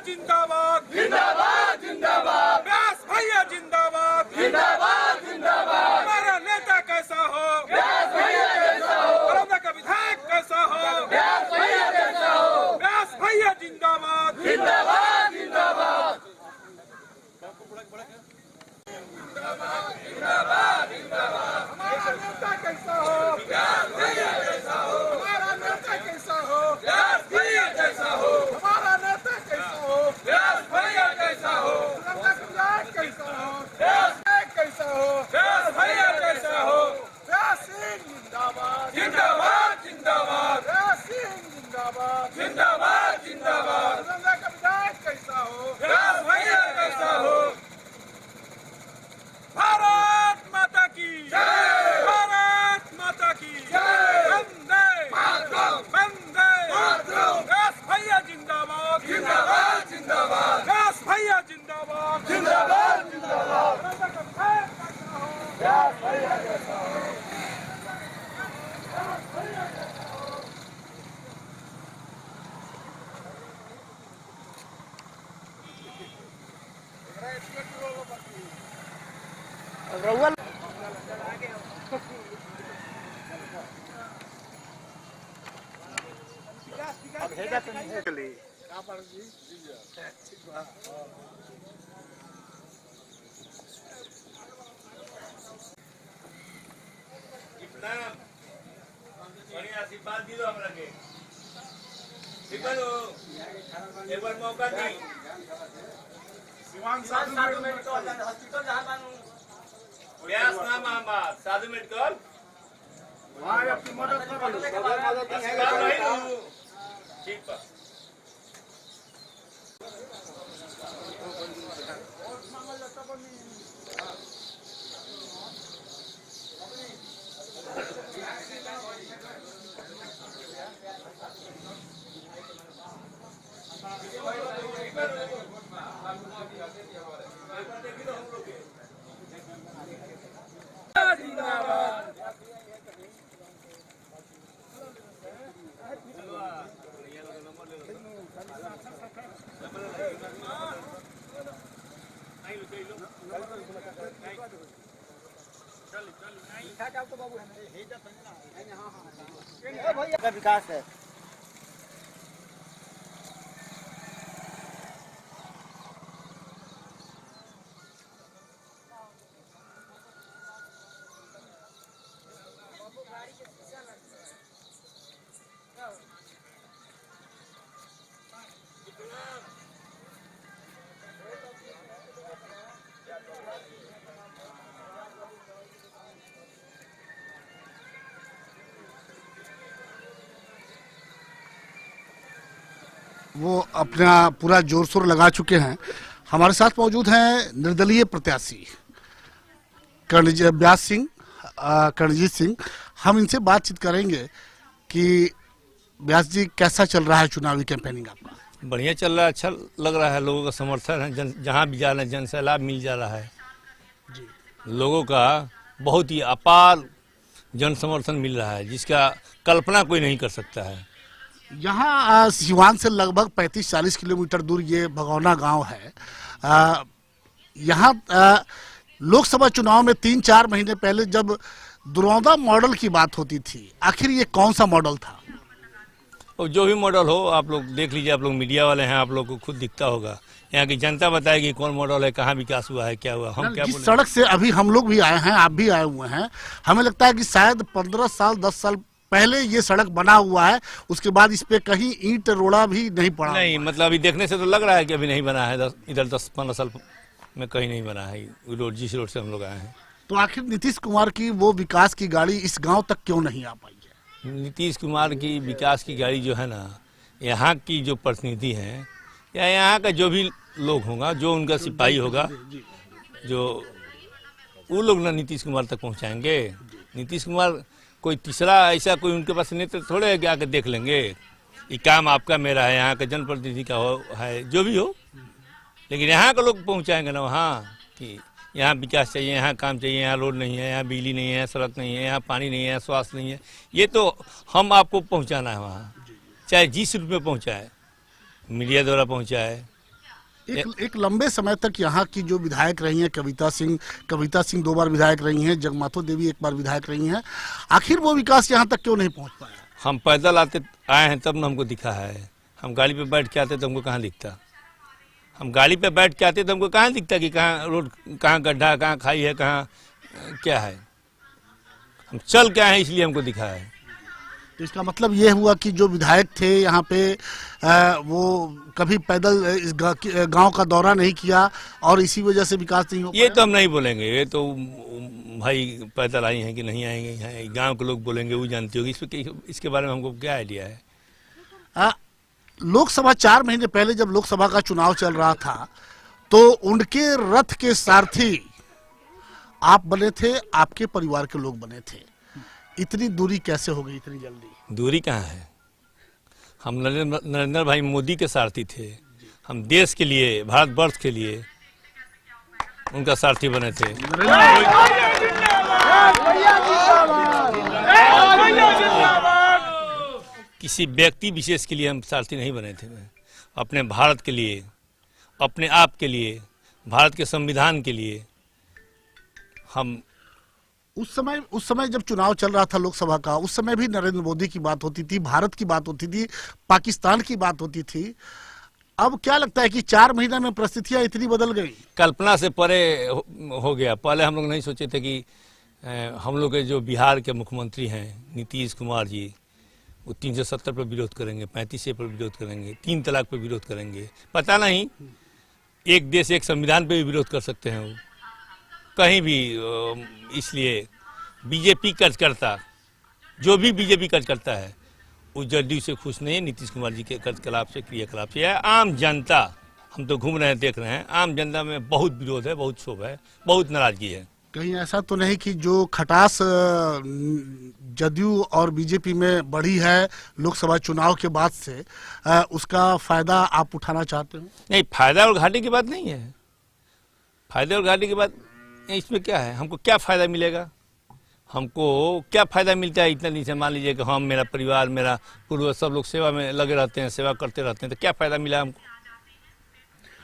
जिंदाबाद जिंदाबाद जिंदाबाद व्यास भैया जिंदाबाद जिंदाबाद जिंदाबाद हमारा नेता कैसा हो व्यास भैया कैसा हो बड़ौदा का विधायक कैसा हो व्यास भैया कैसा हो व्यास भैया जिंदाबाद जिंदाबाद जिंदाबाद हमारा नेता कैसा हो व्यास भैया कैसा हो हमारा नेता कैसा हो व्यास भैया कैसा हो हमारा नेता कैसा हो व्यास भैया कैसा हो बड़ौदा का विधायक कैसा हो व्यास कैसा हो व्यास भैया कैसा हो व्यास सिंह जिंदाबाद जिंदाबाद जिंदाबाद व्यास सिंह जिंदाबाद जिंदाबाद जिंदाबाद बड़ौदा का विधायक कैसा हो व्यास भैया कैसा हो भारत माता की जय भारत माता की जय वंदे मातरम वंदे मातरम व्यास भैया जिंदाबाद जिंदाबाद जिंदाबाद व्यास भैया जिंदाबाद जिंदाबाद जिंदाबाद बड़ौदा का विधायक कैसा हो व्यास भैया कैसा हो बढ़िया आशीर्वाद दी दो हमरा के ठीक है एक बार मौका दी साधु हॉस्पिटल जहां बानू व्यास नाम हमार साधु मेडिकल आपकी मदद करो अस्पताल नहीं हूं ठीक बा का विकास है। वो अपना पूरा जोर शोर लगा चुके हैं। हमारे साथ मौजूद हैं निर्दलीय प्रत्याशी व्यास सिंह कर्णजीत सिंह। हम इनसे बातचीत करेंगे कि व्यास जी कैसा चल रहा है चुनावी कैंपेनिंग आपका? बढ़िया चल रहा है, अच्छा लग रहा है। लोगों का समर्थन है, जहाँ भी जा रहे हैं जन सैलाब मिल जा रहा है जी। लोगों का बहुत ही अपार जन समर्थन मिल रहा है, जिसका कल्पना कोई नहीं कर सकता है। यहाँ सिवान से लगभग 35-40 किलोमीटर दूर ये भगौना गांव है। यहाँ लोकसभा चुनाव में 3-4 महीने पहले जब दुरौदा मॉडल की बात होती थी, आखिर ये कौन सा मॉडल था? और जो भी मॉडल हो, आप लोग देख लीजिए, आप लोग मीडिया वाले हैं, आप लोग को खुद दिखता होगा। यहाँ की जनता बताएगी कौन मॉडल है, कहाँ विकास हुआ है, क्या हुआ। हम क्या जिस सड़क से अभी हम लोग भी आए हैं, आप भी आए हुए हैं, हमें लगता है कि शायद 15 साल 10 साल पहले ये सड़क बना हुआ है, उसके बाद इस पे कहीं ईंट रोड़ा भी नहीं पड़ा। नहीं, मतलब अभी देखने से तो लग रहा है कि अभी नहीं बना है। इधर 10-15 साल में कहीं नहीं बना है रोड, जिस रोड से हम लोग आए हैं। तो आखिर नीतीश कुमार की वो विकास की गाड़ी इस गांव तक क्यों नहीं आ पाई है? नीतीश कुमार की विकास की गाड़ी जो है ना, यहाँ की जो प्रतिनिधि हैं या यहाँ का जो भी लोग होगा, जो उनका सिपाही होगा, जो वो लोग ना नीतीश कुमार तक पहुँचाएंगे। नीतीश कुमार कोई तीसरा ऐसा कोई उनके पास नेता थोड़े है कि आकर देख लेंगे ये काम आपका मेरा है, यहाँ का जनप्रतिनिधि का है, जो भी हो। लेकिन यहाँ के लोग पहुँचाएंगे ना वहाँ कि यहाँ विकास चाहिए, यहाँ काम चाहिए, यहाँ रोड नहीं है, यहाँ बिजली नहीं है, सड़क नहीं है, यहाँ पानी नहीं है, स्वास्थ्य नहीं है। ये तो हम आपको पहुँचाना है वहाँ, चाहे जिस रूप में पहुँचाए, मीडिया द्वारा पहुँचाए, एक लंबे समय तक यहाँ की जो विधायक रही हैं कविता सिंह 2 बार विधायक रही हैं, जगमातो देवी 1 बार विधायक रही हैं, आखिर वो विकास यहाँ तक क्यों नहीं पहुँच पाया? हम पैदल आए हैं तब न हमको दिखा है। हम गाड़ी पे बैठ के आते तो हमको कहाँ दिखता? हम गाड़ी पे बैठ के आते तो हमको कहाँ दिखता कि कहाँ रोड, कहाँ गड्ढा, कहाँ खाई है, कहाँ क्या है? हम चल के आए हैं इसलिए हमको दिखा है। तो इसका मतलब ये हुआ कि जो विधायक थे यहाँ पे वो कभी पैदल इस गांव का दौरा नहीं किया और इसी वजह से विकास नहीं हो पाया? ये तो हम नहीं बोलेंगे, ये तो भाई पैदल आई हैं कि नहीं आएंगे, यहाँ गांव के लोग बोलेंगे, वो जानती होगी। इसके बारे में हमको क्या आइडिया है? लोकसभा 4 महीने पहले जब लोकसभा का चुनाव चल रहा था तो उनके रथ के सारथी आप बने थे, आपके परिवार के लोग बने थे। इतनी दूरी कैसे हो गई इतनी जल्दी? दूरी कहाँ है? हम नरेंद्र भाई मोदी के सारथी थे। हम देश के लिए, भारतवर्ष के लिए उनका सारथी बने थे। किसी व्यक्ति विशेष के लिए हम सारथी नहीं बने थे। अपने भारत के लिए, अपने आप के लिए, भारत के संविधान के लिए हम उस समय जब चुनाव चल रहा था लोकसभा का, उस समय भी नरेंद्र मोदी की बात होती थी, भारत की बात होती थी, पाकिस्तान की बात होती थी। अब क्या लगता है कि 4 महीने में परिस्थितियां इतनी बदल गई? कल्पना से परे हो गया। पहले हम लोग नहीं सोचे थे कि हम लोग के जो बिहार के मुख्यमंत्री हैं नीतीश कुमार जी, वो 370 पर विरोध करेंगे, 35A पर विरोध करेंगे, 3 तलाक पर विरोध करेंगे। पता नहीं, एक देश एक संविधान पे भी विरोध कर सकते हैं वो कहीं भी। इसलिए बीजेपी कार्यकर्ता, जो भी बीजेपी कार्यकर्ता है, वो जदयू से खुश नहीं है, नीतीश कुमार जी के कार्यकलाप से, क्रियाकलाप से। आम जनता, हम तो घूम रहे हैं, देख रहे हैं, आम जनता में बहुत विरोध है, बहुत क्षोभ है, बहुत नाराजगी है। कहीं ऐसा तो नहीं कि जो खटास जदयू और बीजेपी में बढ़ी है लोकसभा चुनाव के बाद से, उसका फायदा आप उठाना चाहते हो? नहीं, फायदा और घाटे की बात नहीं है। फायदे और घाटे की बात इसमें क्या है? हमको क्या फायदा मिलेगा? हमको क्या फायदा मिलता है इतना दिन से? मान लीजिए कि हम, मेरा परिवार, मेरा पूर्वज, सब लोग सेवा में लगे रहते हैं, सेवा करते रहते हैं, तो क्या फायदा मिला हमको?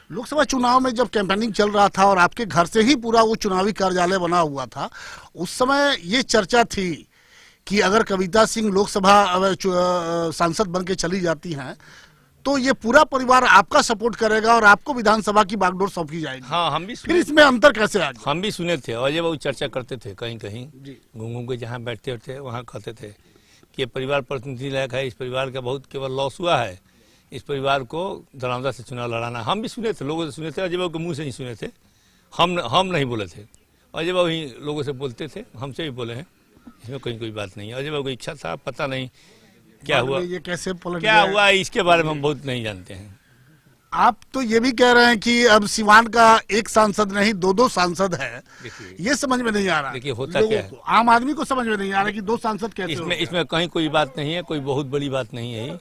लोकसभा चुनाव में जब कैंपेनिंग चल रहा था और आपके घर से ही पूरा वो चुनावी कार्यालय बना हुआ था, उस समय ये चर्चा थी कि अगर कविता सिंह लोकसभा सांसद बन के चली जाती हैं तो ये पूरा परिवार आपका सपोर्ट करेगा और आपको विधानसभा की बागडोर सौंपी जाएगी। हाँ, हम भी फिर इसमें अंतर कैसे आ गया? हम भी सुने थे, अजय बाबू चर्चा करते थे कहीं कहीं, घूम घूम के जहाँ बैठते थे वहाँ कहते थे कि ये परिवार प्रतिनिधि लायक है, इस परिवार का बहुत केवल लॉस हुआ है, इस परिवार को दरौंदा से चुनाव लड़ाना। हम भी सुने थे, लोगों से सुने थे, अजय बाबू के मुँह से ही सुने थे, हम नहीं बोले थे। अजय बाबू ही लोगों से बोलते थे, हमसे भी बोले हैं, इसमें कोई बात नहीं है। अजय बाबू की इच्छा था, पता नहीं क्या हुआ, ये कैसे पलट क्या हुआ, इसके बारे में हम बहुत नहीं जानते हैं। आप तो ये भी कह रहे हैं कि अब सिवान का एक सांसद नहीं 2-2 सांसद है, ये समझ में नहीं आ रहा। देखिए होता क्या है, आम आदमी को समझ में नहीं आ रहा कि 2 सांसद कैसे इसमें कहीं कोई बात नहीं है, कोई बहुत बड़ी बात नहीं है।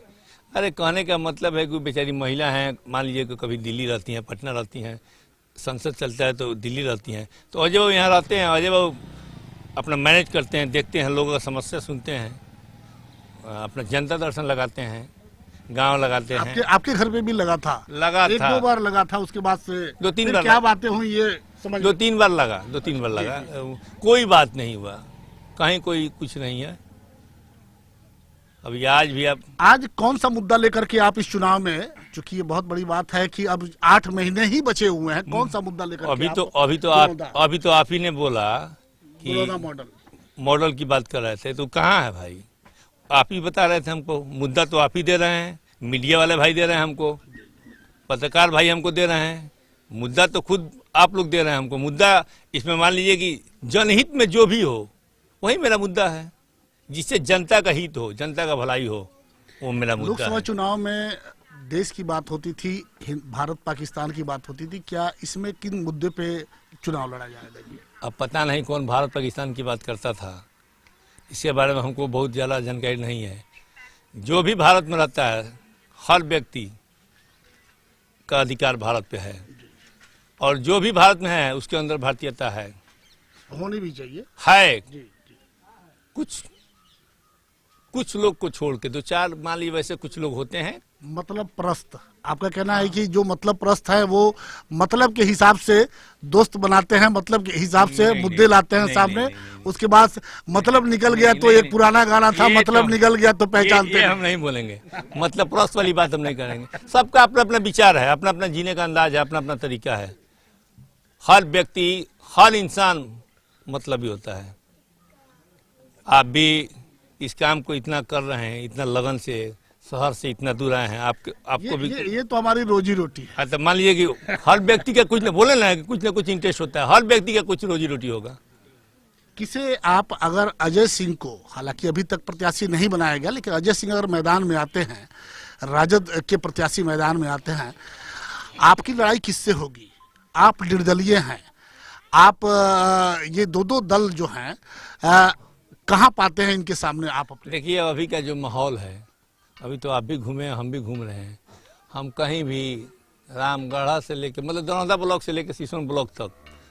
अरे कहने का मतलब है कि बेचारी महिला हैं, मान लीजिए कि कभी दिल्ली रहती हैं, पटना रहती हैं, संसद चलता है तो दिल्ली रहती हैं, तो अजय बाबू यहाँ रहते हैं, अजय बाबू अपना मैनेज करते हैं, देखते हैं, लोगों का समस्या सुनते हैं, अपना जनता दर्शन लगाते हैं, गांव लगाते हैं। आपके घर पे भी लगा था? लगा था, 1-2 बार लगा था, उसके बाद से 2-3 बार क्या बातें हुई ये समझ? 2-3 बार लगा, 2-3 बार लगा, कोई बात नहीं हुआ, कहीं कोई कुछ नहीं है। अभी आज भी आज कौन सा मुद्दा लेकर के आप इस चुनाव में, चूंकि ये बहुत बड़ी बात है कि अब 8 महीने ही बचे हुए हैं, कौन सा मुद्दा लेकर? अभी तो आप ही ने बोला कि मॉडल की बात कर रहे थे, तो कहाँ है भाई? आप ही बता रहे थे हमको, मुद्दा तो आप ही दे रहे हैं, मीडिया वाले भाई दे रहे हैं हमको, पत्रकार भाई हमको दे रहे हैं, मुद्दा तो खुद आप लोग दे रहे हैं हमको। मुद्दा इसमें मान लीजिए कि जनहित में जो भी हो वही मेरा मुद्दा है, जिससे जनता का हित हो, जनता का भलाई हो, वो मेरा मुद्दा है। लोकसभा चुनाव में देश की बात होती थी, भारत पाकिस्तान की बात होती थी, क्या इसमें किन मुद्दे पे चुनाव लड़ा जाएगा? अब पता नहीं कौन भारत पाकिस्तान की बात करता था, इसके बारे में हमको बहुत ज़्यादा जानकारी नहीं है। जो भी भारत में रहता है, हर व्यक्ति का अधिकार भारत पे है, और जो भी भारत में है उसके अंदर भारतीयता है, होनी भी चाहिए है। कुछ लोग को छोड़ के 2-4 मान लीजिए वैसे कुछ लोग होते हैं मतलब प्रस्त, आपका कहना है कि जो मतलब प्रस्त है वो मतलब के हिसाब से दोस्त बनाते हैं, मतलब के हिसाब से मुद्दे लाते हैं सामने, उसके बाद मतलब निकल गया तो एक पुराना गाना था, मतलब निकल गया तो पहचानते ये हम नहीं बोलेंगे, मतलब प्रस्त वाली बात हम नहीं करेंगे। सबका अपना अपना विचार है, अपना अपना जीने का अंदाज है, अपना अपना तरीका है। हर व्यक्ति, हर इंसान मतलबी होता है। आप भी इस काम को इतना कर रहे हैं, इतना लगन से, शहर से इतना दूर आए हैं, आपको भी ये तो हमारी रोजी रोटी है। तो मान लीजिए कि हर व्यक्ति का कुछ न बोले ना कुछ इंटरेस्ट होता है, हर व्यक्ति का कुछ रोजी रोटी होगा। किसे आप अगर अजय सिंह को, हालांकि अभी तक प्रत्याशी नहीं बनाया गया, लेकिन अजय सिंह अगर मैदान में आते हैं, राजद के प्रत्याशी मैदान में आते हैं, आपकी लड़ाई किससे होगी? आप निर्दलीय हैं, आप ये दो दल जो हैं कहाँ पाते हैं इनके सामने आप अपने? देखिए अभी का जो माहौल है, अभी तो आप भी घूमे, हम भी घूम रहे हैं, हम कहीं भी रामगढ़ा से लेके मतलब दरौंदा ब्लॉक से लेके सिसोन ब्लॉक तक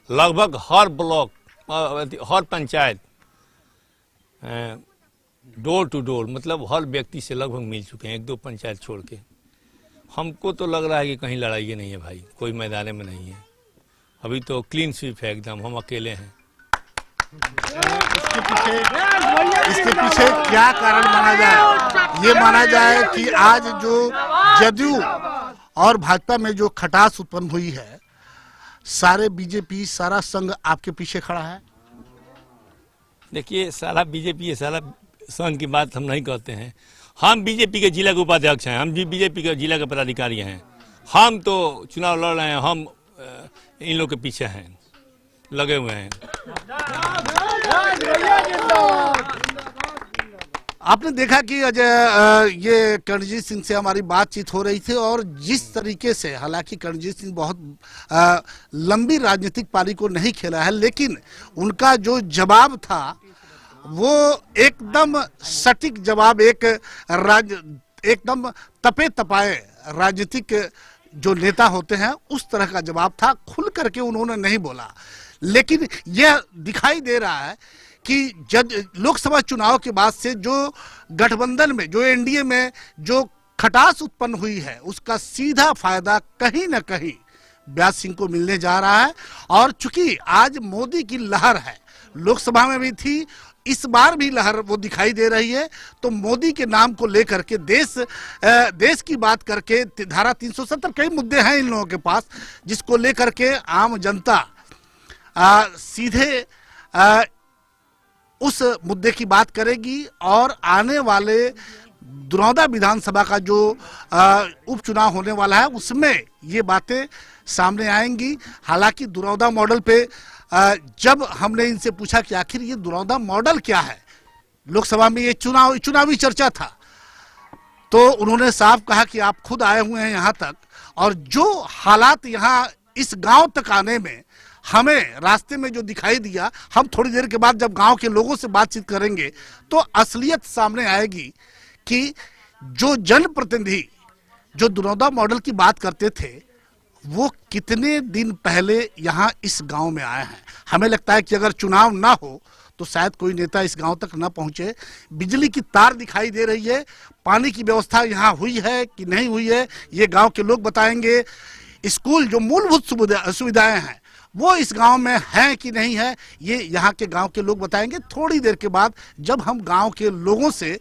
लगभग हर ब्लॉक, हर पंचायत डोर टू डोर, मतलब हर व्यक्ति से लगभग मिल चुके हैं, 1-2 पंचायत छोड़ के। हमको तो लग रहा है कि कहीं लड़ाई ही नहीं है भाई, कोई मैदान में नहीं है। अभी तो क्लीन स्वीप है एकदम, हम अकेले हैं। इसके पीछे क्या कारण माना जाए? ये माना जाए कि आज जो जदयू और भाजपा में जो खटास उत्पन्न हुई है, सारे बीजेपी, सारा संघ आपके पीछे खड़ा है। देखिए सारा बीजेपी है, सारा संघ की बात हम नहीं कहते हैं। हम बीजेपी के जिला के उपाध्यक्ष हैं, हम भी बीजेपी के जिला के पदाधिकारी हैं। हम तो चुनाव लड़ रहे हैं, हम इन लोग के पीछे हैं, लगे हुए हैं। आपने देखा कि अजय, ये कर्णजीत सिंह से हमारी बातचीत हो रही थी और जिस तरीके से, हालांकि कर्णजीत सिंह बहुत लंबी राजनीतिक पारी को नहीं खेला है, लेकिन उनका जो जवाब था वो एकदम सटीक जवाब, एकदम तपे तपाए राजनीतिक जो नेता होते हैं उस तरह का जवाब था। खुल करके उन्होंने नहीं बोला, लेकिन यह दिखाई दे रहा है कि लोकसभा चुनाव के बाद से जो गठबंधन में, जो एनडीए में जो खटास उत्पन्न हुई है, उसका सीधा फायदा कहीं ना कहीं व्यास सिंह को मिलने जा रहा है। और चूंकि आज मोदी की लहर है, लोकसभा में भी थी, इस बार भी लहर वो दिखाई दे रही है, तो मोदी के नाम को लेकर के देश की बात करके, धारा 370 कई मुद्दे हैं इन लोगों के पास, जिसको लेकर के आम जनता सीधे उस मुद्दे की बात करेगी। और आने वाले दुरौदा विधानसभा का जो उपचुनाव होने वाला है, उसमें ये बातें सामने आएंगी। हालांकि दुरौदा मॉडल पे जब हमने इनसे पूछा कि आखिर ये दुरौदा मॉडल क्या है, लोकसभा में ये चुनावी चर्चा था, तो उन्होंने साफ कहा कि आप खुद आए हुए हैं यहाँ तक, और जो हालात यहाँ इस गांव तक आने में हमें रास्ते में जो दिखाई दिया, हम थोड़ी देर के बाद जब गांव के लोगों से बातचीत करेंगे तो असलियत सामने आएगी कि जो जनप्रतिनिधि जो दुरौदा मॉडल की बात करते थे, वो कितने दिन पहले यहाँ इस गांव में आए हैं। हमें लगता है कि अगर चुनाव ना हो तो शायद कोई नेता इस गांव तक ना पहुंचे। बिजली की तार दिखाई दे रही है, पानी की व्यवस्था यहाँ हुई है कि नहीं हुई है, ये गांव के लोग बताएंगे। स्कूल, जो मूलभूत सुविधाएं हैं, वो इस गांव में हैं कि नहीं है, ये यहाँ के गांव के लोग बताएंगे थोड़ी देर के बाद जब हम गांव के लोगों से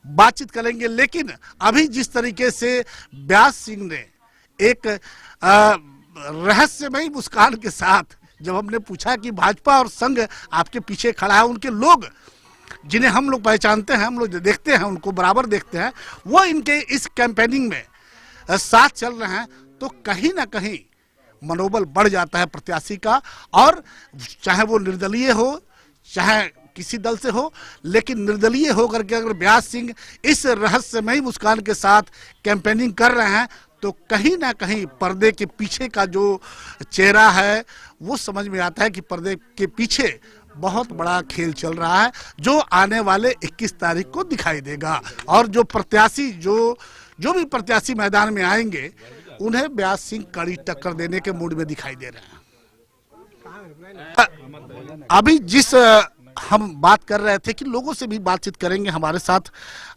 बातचीत करेंगे। लेकिन अभी जिस तरीके से व्यास सिंह ने एक रहस्यमयी मुस्कान के साथ, जब हमने पूछा कि भाजपा और संघ आपके पीछे खड़ा है, उनके लोग जिन्हें हम लोग पहचानते हैं, हम लोग देखते हैं, उनको बराबर देखते हैं, वो इनके इस कैंपेनिंग में साथ चल रहे हैं, तो कहीं ना कहीं मनोबल बढ़ जाता है प्रत्याशी का। और चाहे वो निर्दलीय हो, चाहे किसी दल से हो, लेकिन निर्दलीय होकर के अगर व्यास सिंह इस रहस्यमयी मुस्कान के साथ कैंपेनिंग कर रहे हैं, तो कहीं ना कहीं पर्दे के पीछे का जो चेहरा है वो समझ में आता है कि पर्दे के पीछे बहुत बड़ा खेल चल रहा है, जो आने वाले 21 तारीख को दिखाई देगा। और जो प्रत्याशी, जो भी प्रत्याशी मैदान में आएंगे, उन्हें व्यास सिंह कड़ी टक्कर देने के मूड में दिखाई दे रहे हैं। अभी जिस हम बात कर रहे थे कि लोगों से भी बातचीत करेंगे। हमारे साथ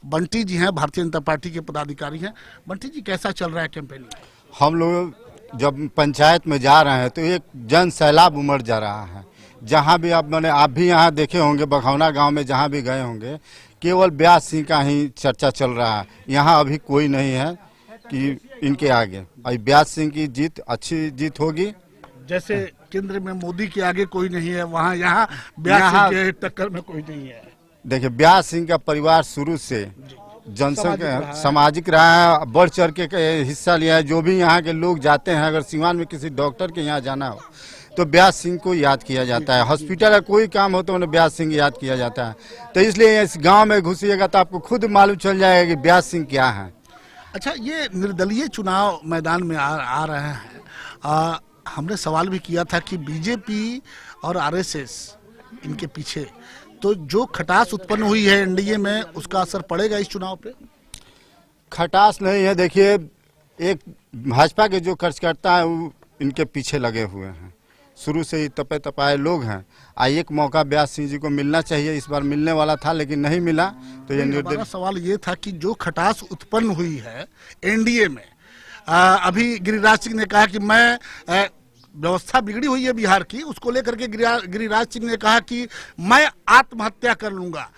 बंटी जी हैं, भारतीय जनता पार्टी के पदाधिकारी हैं। बंटी जी, कैसा चल रहा है कैंपेनिंग? हम लोग जब पंचायत में जा रहे हैं तो एक जन सैलाब उमड़ जा रहा है। जहाँ भी आप भी यहाँ देखे होंगे, बखौना गांव में जहाँ भी गए होंगे, केवल व्यास सिंह का ही चर्चा चल रहा है। यहाँ अभी कोई नहीं है कि इनके आगे। अभी व्यास सिंह की जीत, अच्छी जीत होगी। जैसे केंद्र में मोदी के आगे कोई नहीं है, वहाँ यहाँ व्यास सिंह के टक्कर में कोई नहीं है। देखिए, व्यास सिंह का परिवार शुरू से जनसंख्या सामाजिक रहा है, बढ़ चढ़ के हिस्सा लिया है। जो भी यहाँ के लोग जाते हैं, अगर सीवान में किसी डॉक्टर के यहाँ जाना हो तो व्यास सिंह को याद किया जाता है। हॉस्पिटल का कोई काम हो तो उन्हें व्यास सिंह याद किया जाता है। तो इसलिए इस गांव में घुसिएगा तो आपको खुद मालूम चल जाएगा कि व्यास सिंह क्या है। अच्छा, ये निर्दलीय चुनाव मैदान में आ रहे हैं। हमने सवाल भी किया था कि बीजेपी और आरएसएस इनके पीछे, तो जो खटास उत्पन्न हुई है एनडीए में, उसका असर पड़ेगा इस चुनाव पे? खटास नहीं है। देखिए, एक भाजपा के जो कार्यकर्ता है वो इनके पीछे लगे हुए हैं, शुरू से ही तपे तपाए लोग हैं। एक मौका व्यास सिंह जी को मिलना चाहिए, इस बार मिलने वाला था लेकिन नहीं मिला। तो ये हमारा सवाल ये था कि जो खटास उत्पन्न हुई है एनडीए में, अभी गिरिराज सिंह ने कहा कि मैं व्यवस्था बिगड़ी हुई है बिहार की, उसको लेकर के गिरिराज सिंह ने कहा कि मैं आत्महत्या कर लूंगा।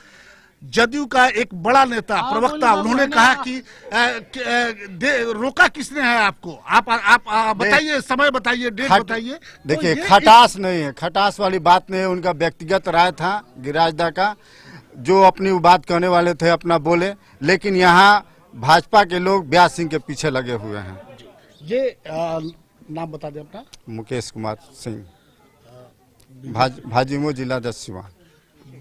जदयू का एक बड़ा नेता, प्रवक्ता, उन्होंने कहा कि रोका किसने है आपको? आप बताइए, समय बताइए, डेट बताइए। देखिए, खटास नहीं है, खटास वाली बात नहीं है। उनका व्यक्तिगत राय था गिरिराज दा का, जो अपनी बात कहने वाले थे अपना बोले। लेकिन यहाँ भाजपा के लोग व्यास सिंह के पीछे लगे हुए हैं। ये नाम बता दें अपना। मुकेश कुमार सिंह, भाजपा जिला 10 सिवान।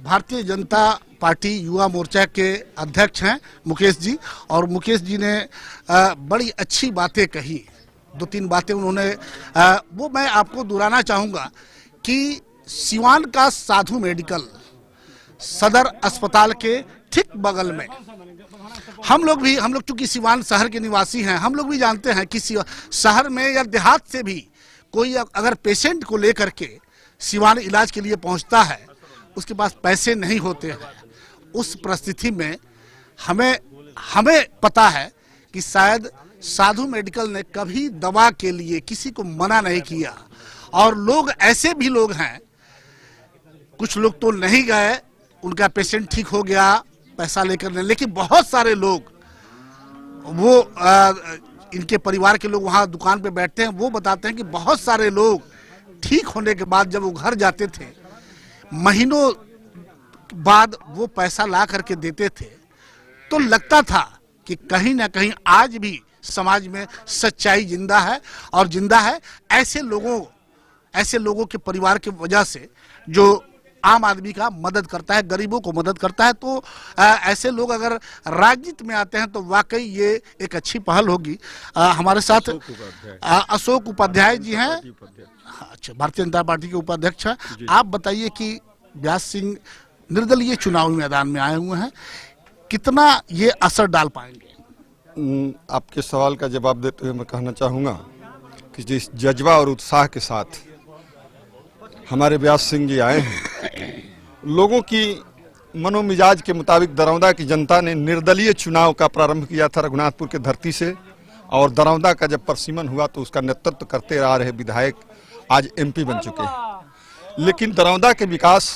भारतीय जनता पार्टी युवा मोर्चा के अध्यक्ष हैं मुकेश जी, और मुकेश जी ने बड़ी अच्छी बातें कही। 2-3 बातें उन्होंने, वो मैं आपको दोहराना चाहूँगा कि सिवान का साधु मेडिकल सदर अस्पताल के ठीक बगल में, हम लोग चूंकि सिवान शहर के निवासी हैं, हम लोग भी जानते हैं कि शहर में या देहात से भी कोई अगर पेशेंट को लेकर के सिवान इलाज के लिए पहुंचता है, उसके पास पैसे नहीं होते हैं। उस परिस्थिति में हमें पता है कि शायद साधु मेडिकल ने कभी दवा के लिए किसी को मना नहीं किया। और लोग ऐसे भी लोग हैं, कुछ लोग तो नहीं गए, उनका पेशेंट ठीक हो गया पैसा लेकर नहीं, लेकिन बहुत सारे लोग, वो इनके परिवार के लोग वहाँ दुकान पे बैठते हैं, वो बताते हैं कि बहुत सारे लोग ठीक होने के बाद जब वो घर जाते थे, महीनों बाद वो पैसा ला करके देते थे, तो लगता था कि कहीं ना कहीं आज भी समाज में सच्चाई जिंदा है। और जिंदा है ऐसे लोगों के परिवार की वजह से, जो आम आदमी का मदद करता है, गरीबों को मदद करता है। तो ऐसे लोग अगर राजनीति में आते हैं तो वाकई ये एक अच्छी पहल होगी। हमारे साथ अशोक उपाध्याय जी हैं, अच्छा, भारतीय जनता पार्टी के उपाध्यक्ष हैं। आप बताइए कि व्यास सिंह निर्दलीय चुनावी मैदान में आए हुए हैं, कितना ये असर डाल पाएंगे? आपके सवाल का जवाब देते हुए मैं कहना चाहूँगा कि जिस जज्बा और उत्साह के साथ हमारे व्यास सिंह जी आए हैं, लोगों की मनोमिजाज के मुताबिक दरौंदा की जनता ने निर्दलीय चुनाव का प्रारंभ किया था रघुनाथपुर के धरती से, और दरौंदा का जब परसीमन हुआ तो उसका नेतृत्व करते आ रहे विधायक आज एमपी बन चुके हैं। लेकिन दरौंदा के विकास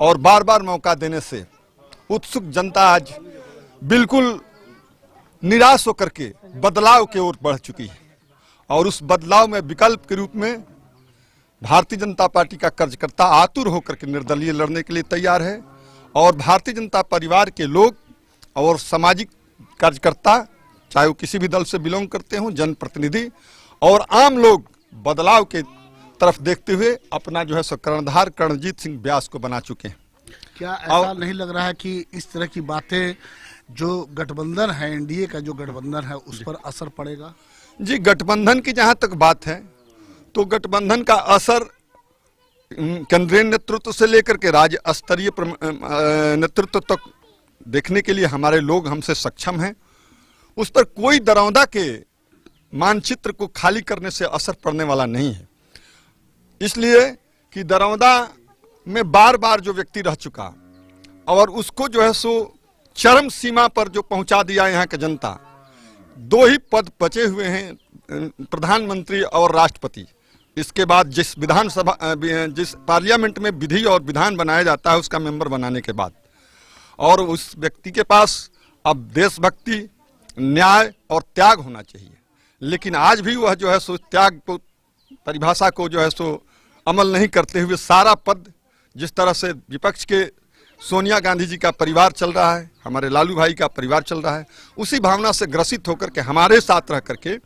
और बार बार मौका देने से उत्सुक जनता आज बिल्कुल निराश होकर के बदलाव की ओर बढ़ चुकी है। और उस बदलाव में विकल्प के रूप में भारतीय जनता पार्टी का कार्यकर्ता आतुर होकर के निर्दलीय लड़ने के लिए तैयार है। और भारतीय जनता परिवार के लोग और सामाजिक कार्यकर्ता, चाहे वो किसी भी दल से बिलोंग करते हों, जनप्रतिनिधि और आम लोग, बदलाव के तरफ देखते हुए अपना जो है सो कर्णधार कर्णजीत सिंह व्यास को बना चुके हैं। क्या ऐसा नहीं लग रहा है कि इस तरह की बातें, जो गठबंधन है, एनडीए का जो गठबंधन है, उस पर असर पड़ेगा? जी, गठबंधन की जहां तक बात है तो गठबंधन का असर केंद्रीय नेतृत्व से लेकर के राज्य स्तरीय नेतृत्व तक देखने के लिए हमारे लोग हमसे सक्षम हैं। उस पर कोई दरौंदा के मानचित्र को खाली करने से असर पड़ने वाला नहीं है। इसलिए कि दरौंदा में बार बार जो व्यक्ति रह चुका और उसको जो है सो चरम सीमा पर जो पहुंचा दिया यहाँ की जनता। दो ही पद बचे हुए हैं, प्रधानमंत्री और राष्ट्रपति। इसके बाद जिस पार्लियामेंट में विधि और विधान बनाया जाता है उसका मेंबर बनाने के बाद, और उस व्यक्ति के पास अब देशभक्ति, न्याय और त्याग होना चाहिए। लेकिन आज भी वह जो है सो त्याग को, परिभाषा को जो है सो अमल नहीं करते हुए सारा पद, जिस तरह से विपक्ष के सोनिया गांधी जी का परिवार चल रहा है, हमारे लालू भाई का परिवार चल रहा है, उसी भावना से ग्रसित होकर के हमारे साथ रह करके,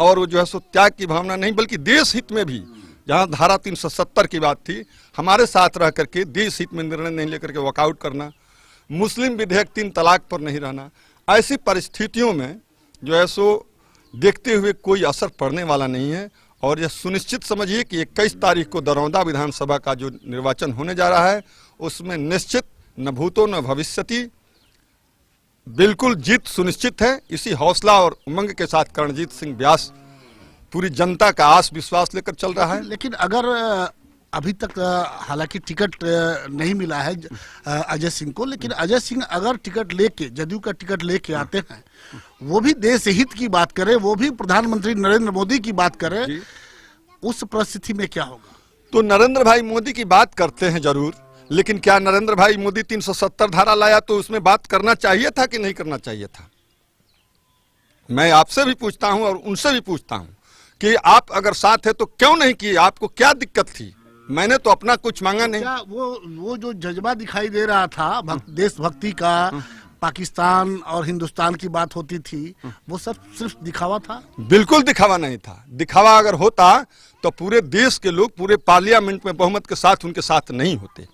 और वो जो है सो त्याग की भावना नहीं बल्कि देश हित में भी, जहां धारा 370 की बात थी, हमारे साथ रह करके देश हित में निर्णय नहीं लेकर के वॉकआउट करना, मुस्लिम विधेयक 3 तलाक पर नहीं रहना, ऐसी परिस्थितियों में जो है सो देखते हुए कोई असर पड़ने वाला नहीं है। और यह सुनिश्चित समझिए कि 21 तारीख को दरौंदा विधानसभा का जो निर्वाचन होने जा रहा है उसमें निश्चित न भूतो न भविष्यति बिल्कुल जीत सुनिश्चित है। इसी हौसला और उमंग के साथ करणजीत सिंह व्यास पूरी जनता का आस विश्वास लेकर चल रहा है। लेकिन अगर अभी तक हालांकि टिकट नहीं मिला है अजय सिंह को, लेकिन अजय सिंह अगर टिकट लेके, जदयू का टिकट लेके आते हैं, वो भी देश हित की बात करें, वो भी प्रधानमंत्री नरेंद्र मोदी की बात करें, उस परिस्थिति में क्या होगा? तो नरेंद्र भाई मोदी की बात करते हैं जरूर, लेकिन क्या नरेंद्र भाई मोदी 370 धारा लाया तो उसमें बात करना चाहिए था कि नहीं करना चाहिए था? मैं आपसे भी पूछता हूं और उनसे भी पूछता हूं कि आप अगर साथ है तो क्यों नहीं किए? आपको क्या दिक्कत थी? मैंने तो अपना कुछ मांगा नहीं। क्या वो जो जज्बा दिखाई दे रहा था देशभक्ति का, पाकिस्तान और हिंदुस्तान की बात होती थी, वो सब सिर्फ दिखावा था? बिल्कुल दिखावा नहीं था। दिखावा अगर होता तो पूरे देश के लोग पूरे पार्लियामेंट में बहुमत के साथ उनके साथ नहीं होते,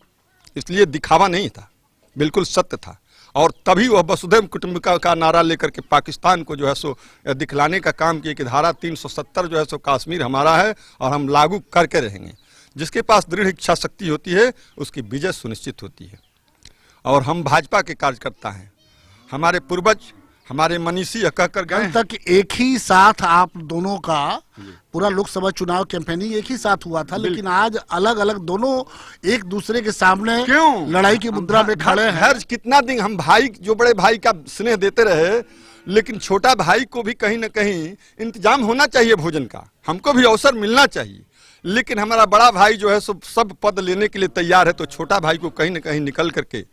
इसलिए दिखावा नहीं था, बिल्कुल सत्य था। और तभी वह वसुधैव कुटुंबकम का नारा लेकर के पाकिस्तान को जो है सो दिखलाने का काम किया कि धारा 370 जो है सो कश्मीर हमारा है और हम लागू करके रहेंगे। जिसके पास दृढ़ इच्छा शक्ति होती है उसकी विजय सुनिश्चित होती है। और हम भाजपा के कार्यकर्ता हैं, हमारे पूर्वज, हमारे मनीषी कहकर गए तक एक ही साथ आप दोनों का पूरा लोकसभा चुनाव कैंपेनिंग एक ही साथ हुआ था, लेकिन आज अलग अलग दोनों एक दूसरे के सामने क्यों लड़ाई की मुद्रा में खड़े हैं। हर कितना दिन हम भाई, जो बड़े भाई का स्नेह देते रहे, लेकिन छोटा भाई को भी कहीं न कहीं इंतजाम होना चाहिए भोजन का, हमको भी अवसर मिलना चाहिए। लेकिन हमारा बड़ा भाई जो है सो सब पद लेने के लिए तैयार है, तो छोटा भाई को कहीं न कहीं निकल करके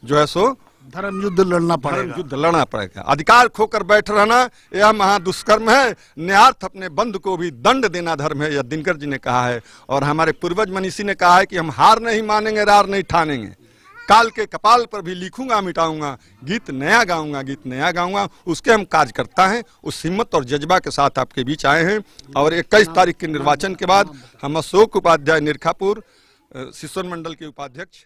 जो है सो धर्म युद्ध लड़ना पड़ेगा, युद्ध लड़ना पड़ेगा। अधिकार खोकर बैठ रहना यह महादुष्कर्म है, न्यायार्थ अपने बंद को भी दंड देना धर्म है, यह दिनकर जी ने कहा है। और हमारे पूर्वज मनीषी ने कहा है कि हम हार नहीं मानेंगे, रार नहीं ठानेंगे, काल के कपाल पर भी लिखूंगा मिटाऊंगा, गीत नया गाऊंगा, गीत नया गाऊंगा। उसके हम कार्यकर्ता हैं, उस हिम्मत और जज्बा के साथ आपके बीच आए हैं। और 21 तारीख के निर्वाचन के बाद हम अशोक उपाध्याय निरखापुर शिशुर मंडल के उपाध्यक्ष